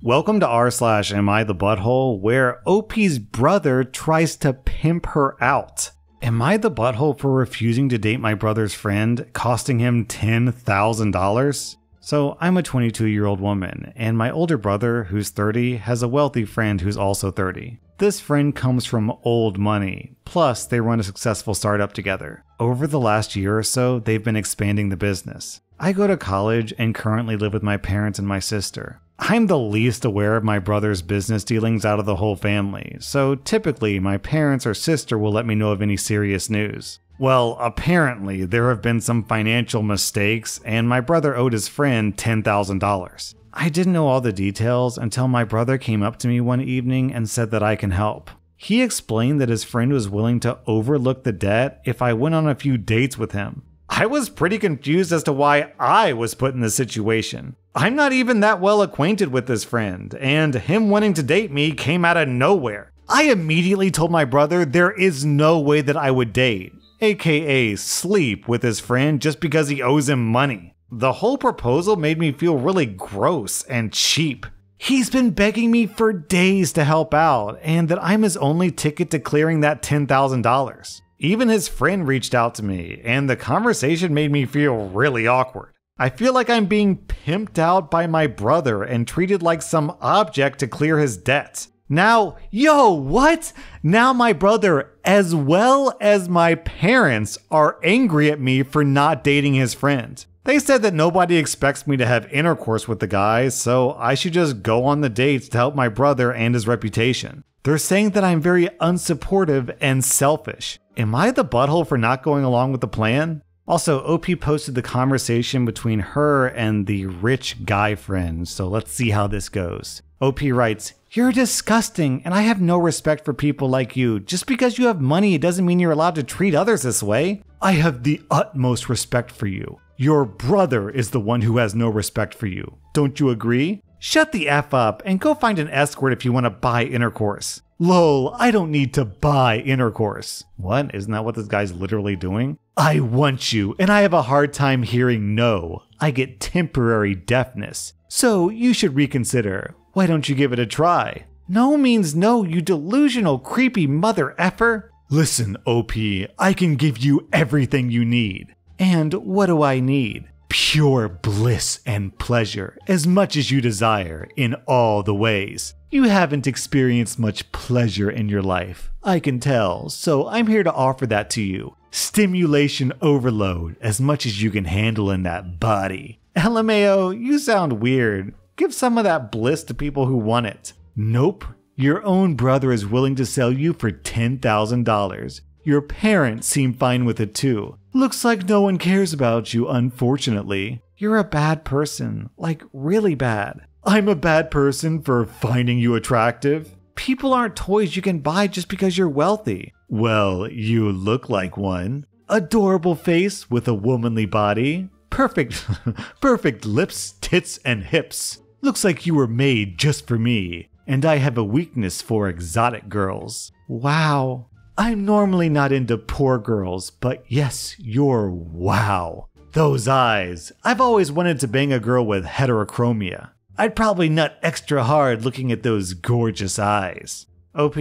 Welcome to rSlash Am I the Butthole, where OP's brother tries to pimp her out. Am I the butthole for refusing to date my brother's friend, costing him $10,000? So I'm a 22-year-old woman, and my older brother, who's 30, has a wealthy friend who's also 30. This friend comes from old money, plus they run a successful startup together. Over the last year or so, they've been expanding the business. I go to college and currently live with my parents and my sister. I'm the least aware of my brother's business dealings out of the whole family, so typically my parents or sister will let me know of any serious news. Well, apparently there have been some financial mistakes and my brother owed his friend $10,000. I didn't know all the details until my brother came up to me one evening and said that I can help. He explained that his friend was willing to overlook the debt if I went on a few dates with him. I was pretty confused as to why I was put in this situation. I'm not even that well acquainted with this friend, and him wanting to date me came out of nowhere. I immediately told my brother there is no way that I would date, aka sleep with his friend just because he owes him money. The whole proposal made me feel really gross and cheap. He's been begging me for days to help out, and that I'm his only ticket to clearing that $10,000. Even his friend reached out to me, and the conversation made me feel really awkward. I feel like I'm being pimped out by my brother and treated like some object to clear his debts. Now, what? Now my brother, as well as my parents, are angry at me for not dating his friend. They said that nobody expects me to have intercourse with the guy, so I should just go on the dates to help my brother and his reputation. They're saying that I'm very unsupportive and selfish. Am I the butthole for not going along with the plan? Also, OP posted the conversation between her and the rich guy friend, so let's see how this goes. OP writes, "You're disgusting, and I have no respect for people like you. Just because you have money, it doesn't mean you're allowed to treat others this way. I have the utmost respect for you. Your brother is the one who has no respect for you. Don't you agree? Shut the F up and go find an escort if you want to buy intercourse." Lol, I don't need to buy intercourse. What? Isn't that what this guy's literally doing? I want you, and I have a hard time hearing no. I get temporary deafness. So you should reconsider. Why don't you give it a try? No means no, you delusional, creepy mother effer. Listen, OP, I can give you everything you need. And what do I need? Pure bliss and pleasure, as much as you desire, in all the ways. You haven't experienced much pleasure in your life, I can tell, so I'm here to offer that to you. Stimulation overload, as much as you can handle in that body. LMAO, you sound weird. Give some of that bliss to people who want it. Nope, your own brother is willing to sell you for $10,000. Your parents seem fine with it too. Looks like no one cares about you, unfortunately. You're a bad person, like really bad. I'm a bad person for finding you attractive? People aren't toys you can buy just because you're wealthy. Well, you look like one. Adorable face with a womanly body. Perfect lips, tits, and hips. Looks like you were made just for me. And I have a weakness for exotic girls. Wow. I'm normally not into poor girls, but yes, you're wow. Those eyes. I've always wanted to bang a girl with heterochromia. I'd probably nut extra hard looking at those gorgeous eyes. OP,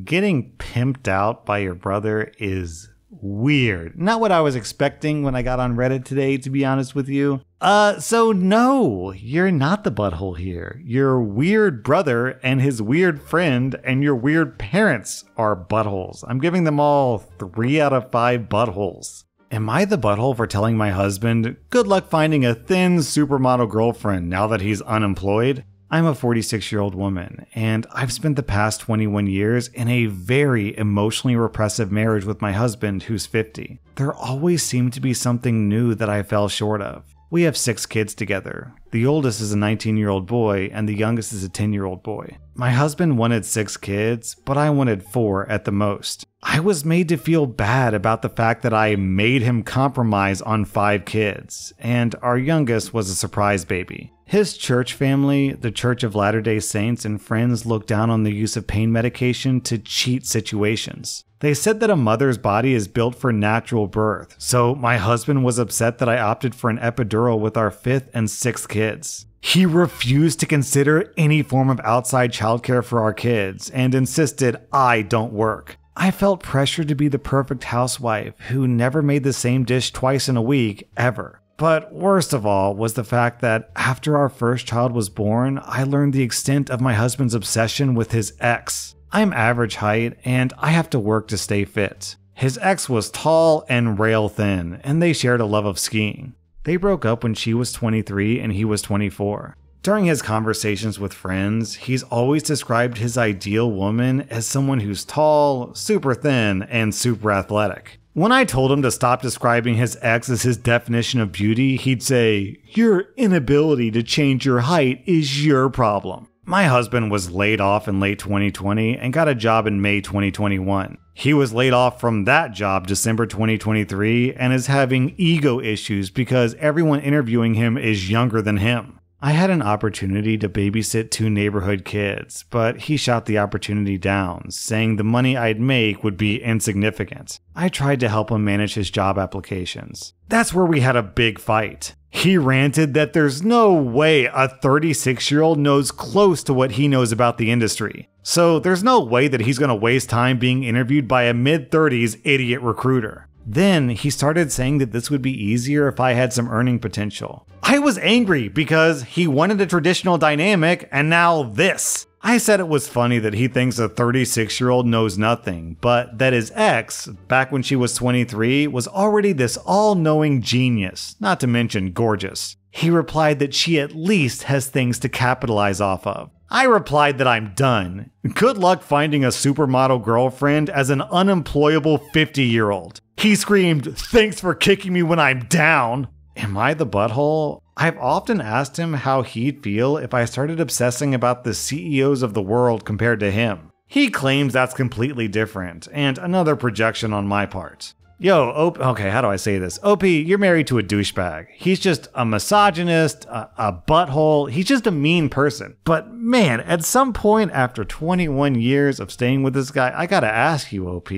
getting pimped out by your brother is weird. Not what I was expecting when I got on Reddit today, to be honest with you. So no, you're not the butthole here. Your weird brother and his weird friend and your weird parents are buttholes. I'm giving them all 3 out of 5 buttholes. Am I the butthole for telling my husband, good luck finding a thin supermodel girlfriend now that he's unemployed? I'm a 46-year-old woman, and I've spent the past 21 years in a very emotionally repressive marriage with my husband, who's 50. There always seemed to be something new that I fell short of. We have 6 kids together. The oldest is a 19-year-old boy, and the youngest is a 10-year-old boy. My husband wanted 6 kids, but I wanted 4 at the most. I was made to feel bad about the fact that I made him compromise on 5 kids, and our youngest was a surprise baby. His church family, the Church of Latter-day Saints, and friends looked down on the use of pain medication to cheat situations. They said that a mother's body is built for natural birth, so my husband was upset that I opted for an epidural with our 5th and 6th kids. He refused to consider any form of outside childcare for our kids and insisted I don't work. I felt pressured to be the perfect housewife who never made the same dish twice in a week, ever. But worst of all was the fact that after our first child was born, I learned the extent of my husband's obsession with his ex. I'm average height and I have to work to stay fit. His ex was tall and rail thin, and they shared a love of skiing. They broke up when she was 23 and he was 24. During his conversations with friends, he's always described his ideal woman as someone who's tall, super thin, and super athletic. When I told him to stop describing his ex as his definition of beauty, he'd say, "Your inability to change your height is your problem." My husband was laid off in late 2020 and got a job in May 2021. He was laid off from that job December 2023 and is having ego issues because everyone interviewing him is younger than him. I had an opportunity to babysit 2 neighborhood kids, but he shot the opportunity down, saying the money I'd make would be insignificant. I tried to help him manage his job applications. That's where we had a big fight. He ranted that there's no way a 36-year-old knows close to what he knows about the industry. So there's no way that he's going to waste time being interviewed by a mid-30s idiot recruiter. Then he started saying that this would be easier if I had some earning potential. I was angry because he wanted a traditional dynamic and now this. I said it was funny that he thinks a 36-year-old knows nothing, but that his ex, back when she was 23, was already this all-knowing genius, not to mention gorgeous. He replied that she at least has things to capitalize off of. I replied that I'm done. Good luck finding a supermodel girlfriend as an unemployable 50-year-old. He screamed, "Thanks for kicking me when I'm down." Am I the butthole? I've often asked him how he'd feel if I started obsessing about the CEOs of the world compared to him. He claims that's completely different, and another projection on my part. Yo, okay, how do I say this? OP, you're married to a douchebag. He's just a misogynist, a butthole. He's just a mean person. But man, at some point after 21 years of staying with this guy, I gotta ask you, OP,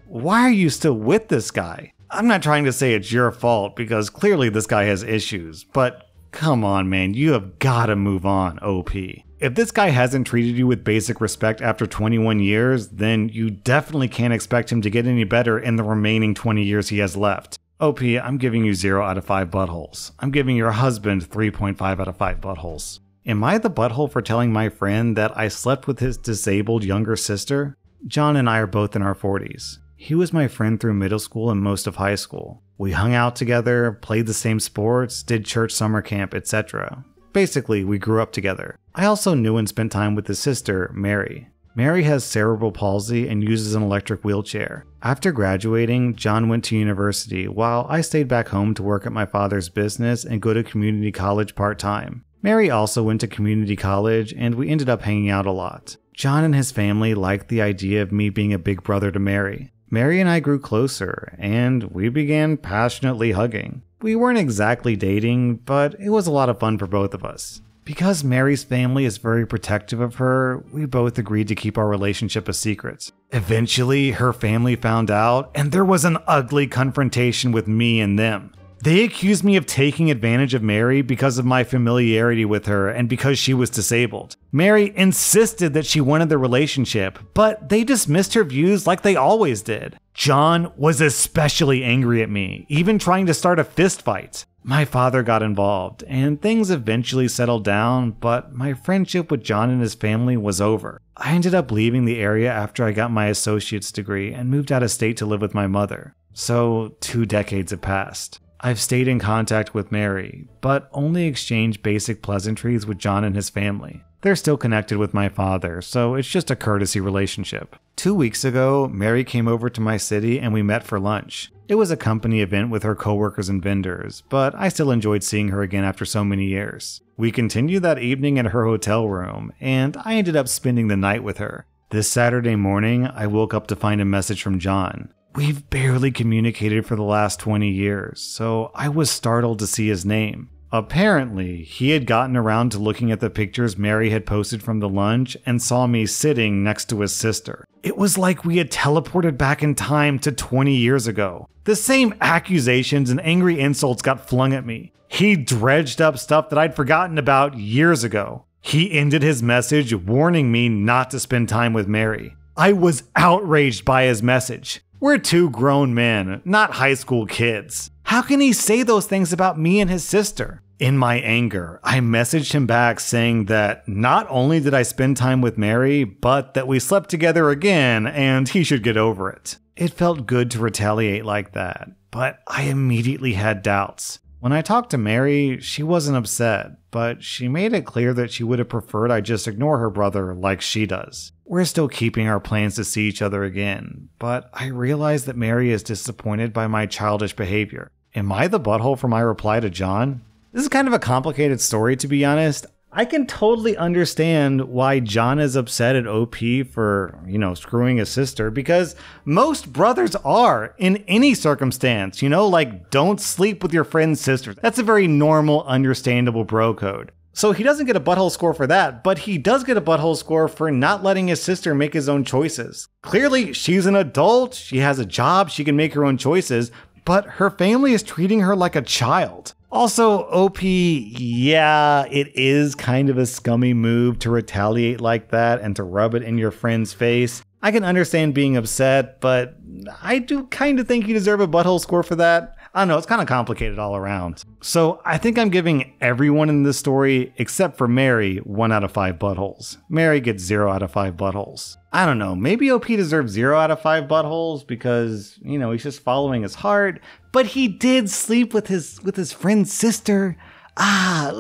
why are you still with this guy? I'm not trying to say it's your fault because clearly this guy has issues, but come on, man, you have gotta move on, OP. If this guy hasn't treated you with basic respect after 21 years, then you definitely can't expect him to get any better in the remaining 20 years he has left. OP, I'm giving you 0 out of 5 buttholes. I'm giving your husband 3.5 out of 5 buttholes. Am I the butthole for telling my friend that I slept with his disabled younger sister? John and I are both in our 40s. He was my friend through middle school and most of high school. We hung out together, played the same sports, did church summer camp, etc. Basically, we grew up together. I also knew and spent time with his sister, Mary. Mary has cerebral palsy and uses an electric wheelchair. After graduating, John went to university while I stayed back home to work at my father's business and go to community college part-time. Mary also went to community college and we ended up hanging out a lot. John and his family liked the idea of me being a big brother to Mary. Mary and I grew closer, and we began passionately hugging. We weren't exactly dating, but it was a lot of fun for both of us. Because Mary's family is very protective of her, we both agreed to keep our relationship a secret. Eventually, her family found out, and there was an ugly confrontation with me and them. They accused me of taking advantage of Mary because of my familiarity with her and because she was disabled. Mary insisted that she wanted the relationship, but they dismissed her views like they always did. John was especially angry at me, even trying to start a fist fight. My father got involved, and things eventually settled down, but my friendship with John and his family was over. I ended up leaving the area after I got my associate's degree and moved out of state to live with my mother. So 2 decades have passed. I've stayed in contact with Mary, but only exchanged basic pleasantries with John and his family. They're still connected with my father, so it's just a courtesy relationship. 2 weeks ago, Mary came over to my city and we met for lunch. It was a company event with her coworkers and vendors, but I still enjoyed seeing her again after so many years. We continued that evening in her hotel room, and I ended up spending the night with her. This Saturday morning, I woke up to find a message from John. We've barely communicated for the last 20 years, so I was startled to see his name. Apparently, he had gotten around to looking at the pictures Mary had posted from the lunch and saw me sitting next to his sister. It was like we had teleported back in time to 20 years ago. The same accusations and angry insults got flung at me. He dredged up stuff that I'd forgotten about years ago. He ended his message warning me not to spend time with Mary. I was outraged by his message. We're two grown men, not high school kids. How can he say those things about me and his sister? In my anger, I messaged him back saying that not only did I spend time with Mary, but that we slept together again and he should get over it. It felt good to retaliate like that, but I immediately had doubts. When I talked to Mary, she wasn't upset, but she made it clear that she would have preferred I just ignore her brother like she does. We're still keeping our plans to see each other again, but I realize that Mary is disappointed by my childish behavior. Am I the butthole for my reply to John? This is kind of a complicated story, to be honest. I can totally understand why John is upset at OP for, screwing his sister, because most brothers are in any circumstance, like don't sleep with your friend's sister. That's a very normal, understandable bro code. So he doesn't get a butthole score for that, but he does get a butthole score for not letting his sister make his own choices. Clearly, she's an adult, she has a job, she can make her own choices, but her family is treating her like a child. Also, OP, yeah, it is kind of a scummy move to retaliate like that and to rub it in your friend's face. I can understand being upset, but I do kind of think you deserve a butthole score for that. I don't know, it's kind of complicated all around. So I think I'm giving everyone in this story, except for Mary, 1 out of 5 buttholes. Mary gets 0 out of 5 buttholes. I don't know, maybe OP deserves 0 out of 5 buttholes because, he's just following his heart. But he did sleep with his friend's sister. I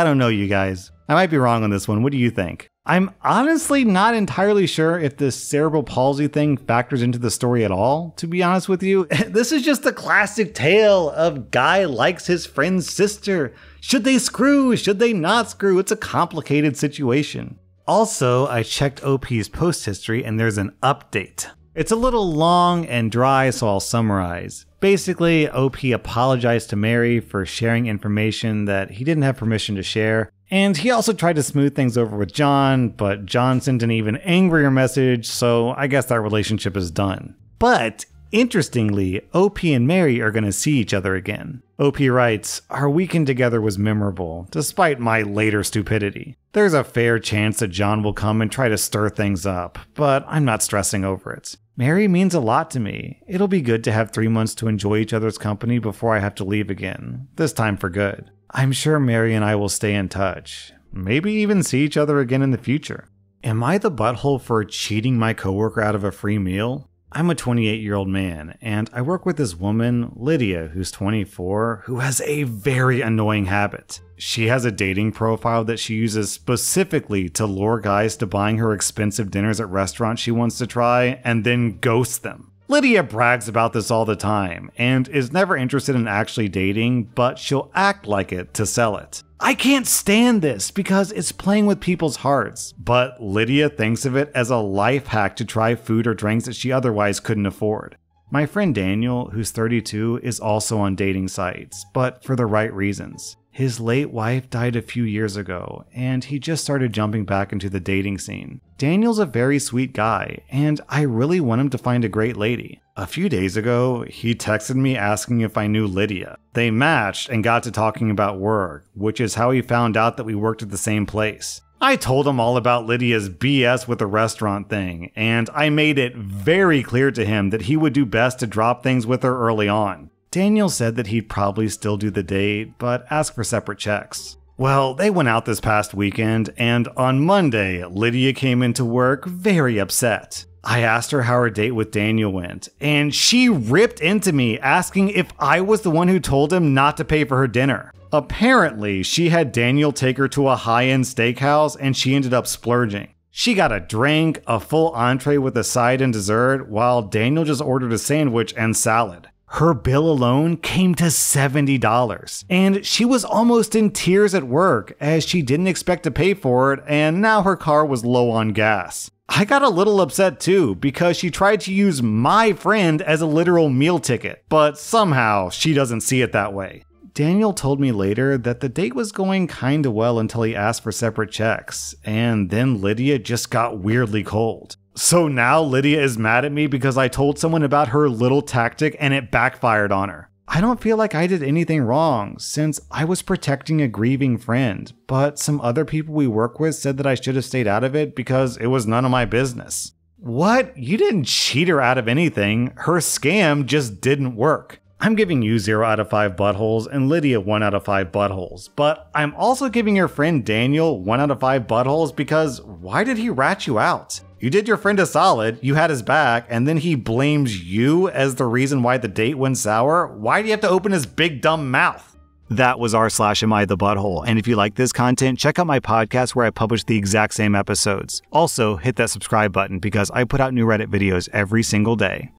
don't know, you guys. I might be wrong on this one. What do you think? I'm honestly not entirely sure if this cerebral palsy thing factors into the story at all, to be honest with you. This is just a classic tale of guy likes his friend's sister. Should they screw? Should they not screw? It's a complicated situation. Also, I checked OP's post history and there's an update. It's a little long and dry, so I'll summarize. Basically, OP apologized to Mary for sharing information that he didn't have permission to share. And he also tried to smooth things over with John, but John sent an even angrier message, so I guess that relationship is done. But, interestingly, OP and Mary are going to see each other again. OP writes, "Our weekend together was memorable, despite my later stupidity. There's a fair chance that John will come and try to stir things up, but I'm not stressing over it. Mary means a lot to me. It'll be good to have 3 months to enjoy each other's company before I have to leave again, this time for good. I'm sure Mary and I will stay in touch, maybe even see each other again in the future." Am I the butthole for cheating my coworker out of a free meal? I'm a 28-year-old man, and I work with this woman, Lydia, who's 24, who has a very annoying habit. She has a dating profile that she uses specifically to lure guys to buying her expensive dinners at restaurants she wants to try, and then ghosts them. Lydia brags about this all the time, and is never interested in actually dating, but she'll act like it to sell it. I can't stand this because it's playing with people's hearts, but Lydia thinks of it as a life hack to try food or drinks that she otherwise couldn't afford. My friend Daniel, who's 32, is also on dating sites, but for the right reasons. His late wife died a few years ago, and he just started jumping back into the dating scene. Daniel's a very sweet guy, and I really want him to find a great lady. A few days ago, he texted me asking if I knew Lydia. They matched and got to talking about work, which is how he found out that we worked at the same place. I told him all about Lydia's BS with the restaurant thing, and I made it very clear to him that he would do best to drop things with her early on. Daniel said that he'd probably still do the date, but ask for separate checks. Well, they went out this past weekend, and on Monday, Lydia came into work very upset. I asked her how her date with Daniel went, and she ripped into me asking if I was the one who told him not to pay for her dinner. Apparently, she had Daniel take her to a high-end steakhouse, and she ended up splurging. She got a drink, a full entree with a side and dessert, while Daniel just ordered a sandwich and salad. Her bill alone came to $70, and she was almost in tears at work as she didn't expect to pay for it, and now her car was low on gas. I got a little upset too because she tried to use my friend as a literal meal ticket, but somehow she doesn't see it that way. Daniel told me later that the date was going kinda well until he asked for separate checks, and then Lydia just got weirdly cold. So now Lydia is mad at me because I told someone about her little tactic and it backfired on her. I don't feel like I did anything wrong since I was protecting a grieving friend, but some other people we work with said that I should have stayed out of it because it was none of my business. What? You didn't cheat her out of anything. Her scam just didn't work. I'm giving you 0 out of 5 buttholes and Lydia 1 out of 5 buttholes, but I'm also giving your friend Daniel 1 out of 5 buttholes because why did he rat you out? You did your friend a solid, you had his back, and then he blames you as the reason why the date went sour? Why do you have to open his big dumb mouth? That was rSlash Am I the Butthole, and if you like this content, check out my podcast where I publish the exact same episodes. Also, hit that subscribe button because I put out new Reddit videos every single day.